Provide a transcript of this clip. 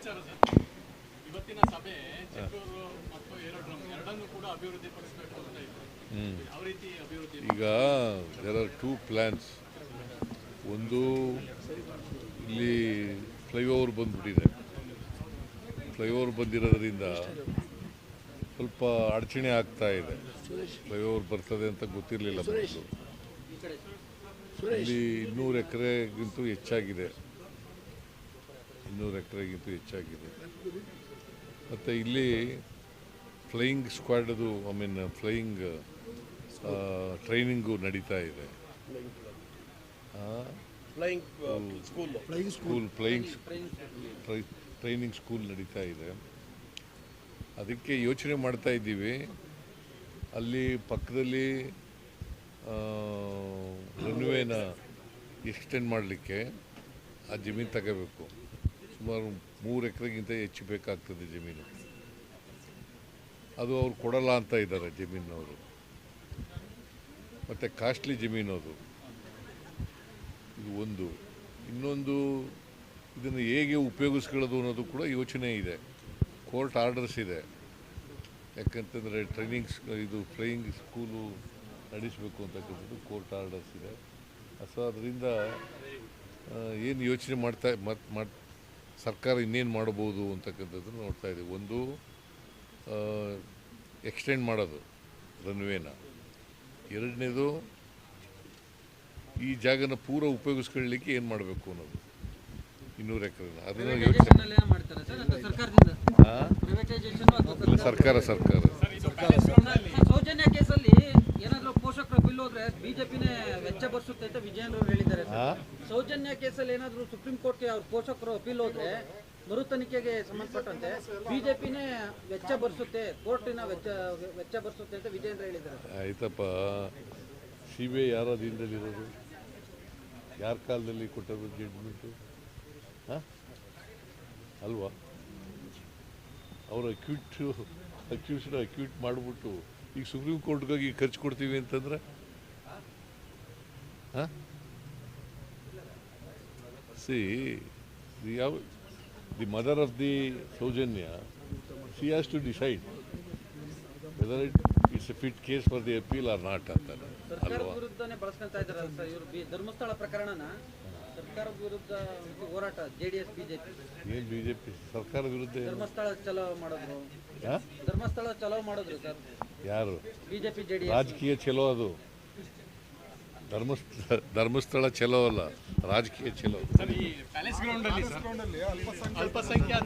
ಲೆಕ್ಕಾಚಾರ ಸರ್, ಇವತ್ತಿನ ಸಭೆ ಚೆಟ್ಟೂರು ಮತ್ತು ಏರೋಡ್ರಮ್ ಎರಡನ್ನೂ ಕೂಡ ಅಭಿವೃದ್ಧಿಪಡಿಸಬೇಕು ಅಂತ ಇದೆ. ಯಾವ ರೀತಿ ಅಭಿವೃದ್ಧಿ? ಈಗ ದೇರ್ ಆರ್ ಟೂ ಪ್ಲ್ಯಾನ್ಸ್. ಒಂದು ಇಲ್ಲಿ ಫ್ಲೈಓವರ್ ಬಂದ್ಬಿಟ್ಟಿದೆ. ಫ್ಲೈಓವರ್ ಬಂದಿರೋದ್ರಿಂದ ಸ್ವಲ್ಪ ಅಡಚಣೆ ಆಗ್ತಾ ಇದೆ. ಫ್ಲೈಓವರ್ ಬರ್ತದೆ ಅಂತ ಗೊತ್ತಿರಲಿಲ್ಲ ಮೊದಲು. ಇಲ್ಲಿ 200 ಎಕರೆಗಿಂತೂ ಹೆಚ್ಚಾಗಿದೆ. 200 ಎಕರೆಗಿಂತೂ ಹೆಚ್ಚಾಗಿದೆ. ಮತ್ತು ಇಲ್ಲಿ ಫ್ಲೈಯಿಂಗ್ ಸ್ಕ್ವಾಡದು ಫ್ಲೈಯಿಂಗ್ ಟ್ರೈನಿಂಗು ನಡೀತಾ ಇದೆ. ಟ್ರೈನಿಂಗ್ ಸ್ಕೂಲ್ ನಡೀತಾ ಇದೆ. ಅದಕ್ಕೆ ಯೋಚನೆ ಮಾಡ್ತಾ ಇದ್ದೀವಿ, ಅಲ್ಲಿ ಪಕ್ಕದಲ್ಲಿ ರನ್ವೇನ ಎಕ್ಸ್ಟೆಂಡ್ ಮಾಡಲಿಕ್ಕೆ ಆ ಜಮೀನು ತಗೋಬೇಕು. ಸುಮಾರು 3 ಎಕರೆಗಿಂತ ಹೆಚ್ಚು ಬೇಕಾಗ್ತದೆ ಜಮೀನು. ಅದು ಅವ್ರು ಕೊಡಲ್ಲ ಅಂತ ಇದ್ದಾರೆ ಜಮೀನವರು. ಮತ್ತು ಕಾಸ್ಟ್ಲಿ ಜಮೀನು ಅದು. ಇದು ಒಂದು. ಇನ್ನೊಂದು, ಇದನ್ನು ಹೇಗೆ ಉಪಯೋಗಿಸ್ಕೊಳ್ಳೋದು ಅನ್ನೋದು ಕೂಡ ಯೋಚನೆ ಇದೆ. ಕೋರ್ಟ್ ಆರ್ಡರ್ಸ್ ಇದೆ. ಯಾಕಂತಂದರೆ ಇದು ಫ್ಲೈಯಿಂಗ್ ಸ್ಕೂಲು ನಡೆಸಬೇಕು ಅಂತಕ್ಕಂಥದ್ದು ಕೋರ್ಟ್ ಆರ್ಡರ್ಸ್ ಇದೆ. ಸೊ ಅದರಿಂದ ಏನು ಯೋಚನೆ ಸರ್ಕಾರ ಇನ್ನೇನು ಮಾಡ್ಬೋದು ಅಂತಕ್ಕಂಥದ್ದನ್ನು ನೋಡ್ತಾ ಇದೆ. ಒಂದು, ಎಕ್ಸ್ಟೆಂಡ್ ಮಾಡೋದು ರನ್ವೇನ. ಎರಡನೇದು, ಈ ಜಾಗನ ಪೂರ ಉಪಯೋಗಿಸ್ಕೊಳ್ಳಲಿಕ್ಕೆ ಏನು ಮಾಡಬೇಕು ಅನ್ನೋದು. 200 ಎಕರೆನ ಅದನ್ನು ಯೋಚನೆ ಸರ್ಕಾರ ಸೌಜನ್ಯ ಕೇಸಲ್ಲಿ ಏನಾದರೂ ಪೋಷಕರ ಬಿಲ್ ಹೋದ್ರೆ ಬಿಜೆಪಿನೇ ವೆಚ್ಚ ಭರಿಸುತ್ತೆ ಅಂತ ವಿಜಯೇಂದ್ರ ಅವರು ಹೇಳಿದ್ದಾರೆ. ಸೌಜನ್ಯ ಕೇಸಲ್ಲಿ ಏನಾದರೂ ಸುಪ್ರೀಂ ಕೋರ್ಟ್ಗೆ ಅವ್ರ ಪೋಷಕರು ಅಪೀಲ್ ಹೋದ್ರೆ ಮರು ತನಿಖೆಗೆ ಸಂಬಂಧಪಟ್ಟಂತೆ ಬಿಜೆಪಿನೇ ವೆಚ್ಚ ಭರಿಸುತ್ತೆ, ಕೋರ್ಟಿನ ವೆಚ್ಚ ಭರಿಸುತ್ತೆ ಅಂತ ವಿಜಯೇಂದ್ರ ಹೇಳಿದ್ದಾರೆ. ಆಯ್ತಪ್ಪ, CBI ಯಾರ ಅಧೀನದಲ್ಲಿರೋದು? ಯಾರ ಕಾಲದಲ್ಲಿ ಕೊಟ್ಟರು ಜಡ್ಜ್ಮೆಂಟು? ಅಲ್ವಾ? ಅವರು ಅಕ್ಯೂಟ್ ಮಾಡಿಬಿಟ್ಟು ಈಗ ಸುಪ್ರೀಂ ಕೋರ್ಟ್ಗಾಗಿ ಖರ್ಚು ಕೊಡ್ತೀವಿ ಅಂತಂದ್ರೆ the mother of the Soujanya, she has to decide whether it's a fit case for the appeal or not ಅಂತಾರೆ. ಸರ್ಕಾರದ ವಿರುದ್ಧನೇ ಬಳಸ್ಕೊಳ್ತಾ ಇದ್ದಾರೆ ಸರ್ ಇವರು. ಧರ್ಮಸ್ಥಳ ಪ್ರಕರಣನ ಸರ್ಕಾರದ ವಿರುದ್ಧ ಹೋರಾಟ JDS BJP. ಏನು BJP ಸರ್ಕಾರ ವಿರುದ್ಧ? ಧರ್ಮಸ್ಥಳ ಚಲೋ ಮಾಡಿದ್ರು ಸರ್. ಯಾರು? BJP JDS. ರಾಜಕೀಯ ಚಲೋ ಅದು. ಧರ್ಮಸ್ಥಳ ಚಲೋ ಅಲ್ಲ, ರಾಜಕೀಯ ಚಲೋ. ಪ್ಯಾಲೇಸ್ ಗ್ರೌಂಡ್ ಅಲ್ಲಿ ಅಲ್ಪಸಂಖ್ಯಾತ